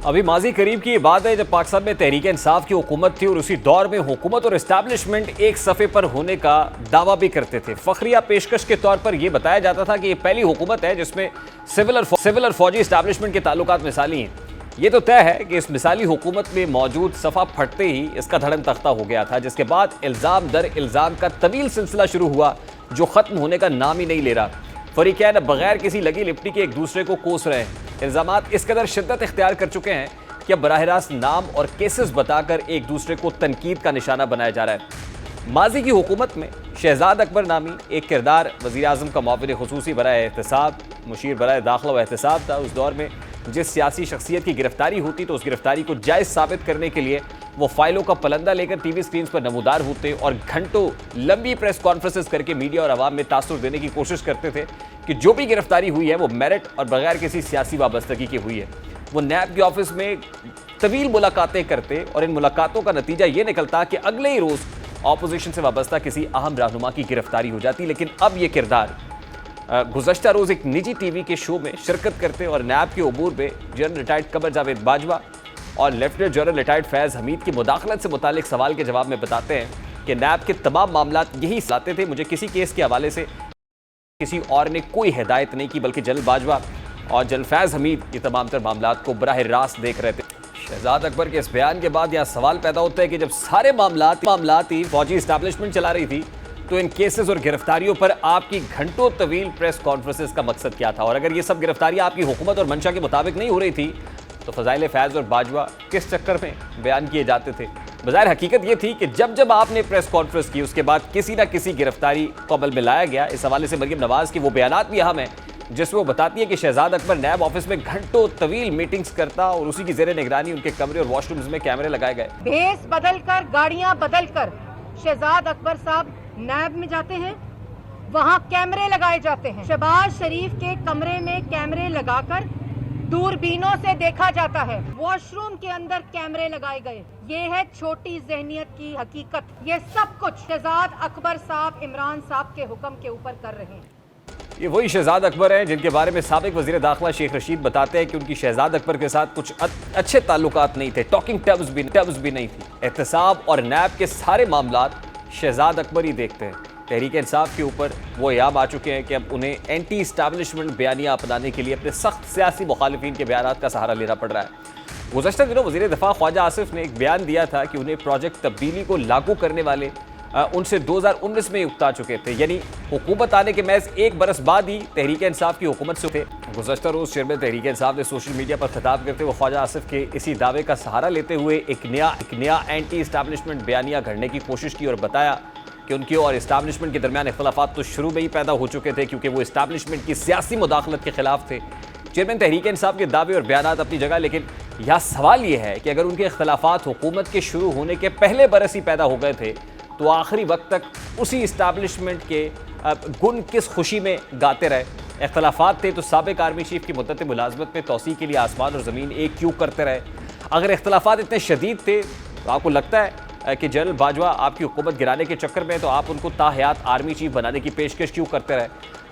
अभी माजी करीब की बात है जब पाकिस्तान में तहरीक इंसाफ की हुकूमत थी और उसी दौर में हुकूमत और एस्टैब्लिशमेंट एक सफ़े पर होने का दावा भी करते थे। फखरिया पेशकश के तौर पर यह बताया जाता था कि ये पहली हुकूमत है जिसमें सिविल और फौजी एस्टैब्लिशमेंट के ताल्लुकात मिसाली हैं। ये तो तय है कि इस मिसाली हुकूमत में मौजूद सफ़ा फटते ही इसका धड़म तख्ता हो गया था, जिसके बाद इल्ज़ाम दर इल्ज़ाम का तवील सिलसिला शुरू हुआ जो ख़त्म होने का नाम ही नहीं ले रहा। फरीकैन बगैर किसी लगी लिपटी के एक दूसरे को कोस रहे हैं। इल्ज़ामात इस कदर शिद्दत इख्तियार कर चुके हैं कि अब बराह रास्त नाम और केसेस बताकर एक दूसरे को तनकीद का निशाना बनाया जा रहा है। माजी की हुकूमत में शहजाद अकबर नामी एक किरदार वज़ीर आज़म का मुआविन ख़ुसूसी बराए एहतसाब, मुशीर बराए दाखिला व एहतसाब था। उस दौर में जिस सियासी शख्सियत की गिरफ्तारी होती तो उस गिरफ्तारी को जायज़ साबित करने के लिए वो फाइलों का पलंदा लेकर टीवी स्क्रीन पर नमूदार होते और घंटों लंबी प्रेस कॉन्फ्रेंसेस करके मीडिया और आवाम में तासुर देने की कोशिश करते थे कि जो भी गिरफ्तारी हुई है वो मेरिट और बगैर किसी सियासी वाबस्तगी की हुई है। वो नैब के ऑफिस में तवील मुलाकातें करते और इन मुलाकातों का नतीजा ये निकलता कि अगले ही रोज़ ऑपोजिशन से वाबस्ता किसी अहम रहनुमा की गिरफ्तारी हो जाती। लेकिन अब ये किरदार गुज़श्ता रोज़ एक निजी टीवी के शो में शिरकत करते और नैब के अबूर में जनरल रिटायर्ड कमर जावेद बाजवा और लेफ्टिनेंट जनरल रिटायर्ड फैज़ हमीद की मुदाखलत से मुतालिक सवाल के जवाब में बताते हैं कि नैब के तमाम मामलात यही लाते थे। मुझे किसी केस के हवाले से किसी और ने कोई हिदायत नहीं की, बल्कि जनरल बाजवा और जनरल फैज़ हमीद ये तमाम तर मामलात को बराह रास्त देख रहे थे। शहजाद अकबर के इस बयान के बाद यह सवाल पैदा होता है कि जब सारे मामलात ही फौजी इस्टेब्लिशमेंट चला रही थी तो इन केसेस और गिरफ्तारियों पर आपकी घंटों तवील प्रेस कॉन्फ्रेंसेस का मकसद क्या था? और अगर ये सब गिरफ्तारियां आपकी हुकूमत और मंशा के मुताबिक नहीं हो रही थी तो फ़ज़ाइल फैज़ और बाजवा किस चक्कर में बयान किए जाते थे? बज़ाहिर हकीकत ये थी कि जब जब आपने प्रेस कॉन्फ्रेंस की उसके बाद किसी ना किसी गिरफ्तारी को अमल में लाया गया। इस हवाले से मरियम नवाज की वो बयानात भी अहम है जिसमें वो बताती है कि शहजाद अकबर नैब ऑफिस में घंटों तवील मीटिंग्स करता और उसी की ज़ेरे निगरानी उनके कमरे और वॉशरूम्स में कैमरे लगाए गए। भेस बदल कर, गाड़ियां बदल कर शहजाद अकबर साहब नैब में जाते हैं, वहां कैमरे लगाए जाते हैं। शहबाज शरीफ के कमरे में कैमरे लगाकर दूरबीनों से देखा जाता है। वॉशरूम के अंदर कैमरे लगाए गए। ये है छोटी ज़हनियत की हकीकत। ये सब कुछ शहजाद अकबर साहब इमरान साहब के हुक्म के ऊपर कर रहे हैं। ये वही शहजाद अकबर हैं जिनके बारे में साबिक वज़ीर दाखिला शेख रशीद बताते हैं कि उनकी शहजाद अकबर के साथ कुछ अच्छे ताल्लुकात नहीं थे, टॉकिंग टर्म्स भी नहीं थी। एहतसाब और नैब के सारे मामलात शहजाद अकबर ही देखते हैं। तहरीक इंसाफ के ऊपर वो याब आ चुके हैं कि अब उन्हें एंटी इस्टेब्लिशमेंट बयानियाँ अपनाने के लिए अपने सख्त सियासी मुखालिफिन के बयानात का सहारा लेना पड़ रहा है। गुज़श्ता दिनों वज़ीर दिफा ख्वाजा आसिफ ने एक बयान दिया था कि उन्हें प्रोजेक्ट तब्दीली को लागू करने वाले उनसे 2019 में उकता चुके थे, यानी हुकूमत आने के महज एक बरस बाद ही तहरीक इंसाफ की हुकूमत से थे। गुज़श्ता रोज़ चेयरमैन तहरीक इंसाफ ने सोशल मीडिया पर खिताब करते हुए ख्वाजा आसिफ के इसी दावे का सहारा लेते हुए एक नया एंटी इस्टेब्लिशमेंट बयानिया घड़ने की कोशिश की और बताया कि उनके और इस्टेब्लिशमेंट के दरमियान इख्तलाफात तो शुरू में ही पैदा हो चुके थे क्योंकि वो इस्टेब्लिशमेंट की सियासी मुदाखलत के खिलाफ थे। चेयरमैन तहरीक इंसाफ के दावे और बयानात अपनी जगह, लेकिन यह सवाल ये है कि अगर उनके इख्तलाफात हुकूमत के शुरू होने के पहले बरस ही पैदा हो गए थे तो आखिरी वक्त तक उसी इस्टेब्लिशमेंट के गुण किस खुशी में गाते रहे। इख्तलाफात थे तो साबिक आर्मी चीफ की मुद्दत मुलाजमत में तोसी के लिए आसमान और ज़मीन एक क्यों करते रहे? अगर इख्तलाफात इतने शदीद थे तो आपको लगता है कि जनरल बाजवा आपकी हुकूमत गिराने के चक्कर में तो आप उनको ताहयात आर्मी चीफ बनाने की पेशकश क्यों करते रहे?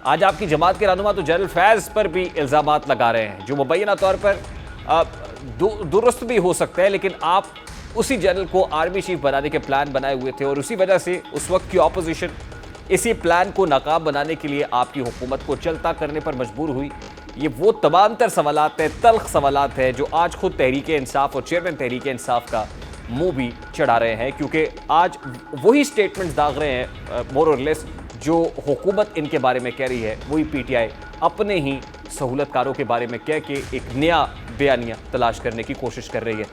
आज आपकी जमात के रहनुमा तो जनरल फैज़ पर भी इल्ज़ामात लगा रहे हैं जो मुबैना तौर पर दुरुस्त भी हो सकता है, लेकिन आप उसी जनरल को आर्मी चीफ बनाने के प्लान बनाए हुए थे और उसी वजह से उस वक्त की ऑपोजिशन इसी प्लान को नाकाम बनाने के लिए आपकी हुकूमत को चलता करने पर मजबूर हुई। ये वो तमाम तर सवालात हैं, तल्ख सवालात हैं जो आज खुद तहरीक इंसाफ और चेयरमैन तहरीक इंसाफ का मुंह भी चढ़ा रहे हैं, क्योंकि आज वही स्टेटमेंट्स दाग रहे हैं मोर और लेस जो हुकूमत इनके बारे में कह रही है, वही पीटीआई अपने ही सहूलतकारों के बारे में कह के एक नया बयानिया तलाश करने की कोशिश कर रही है।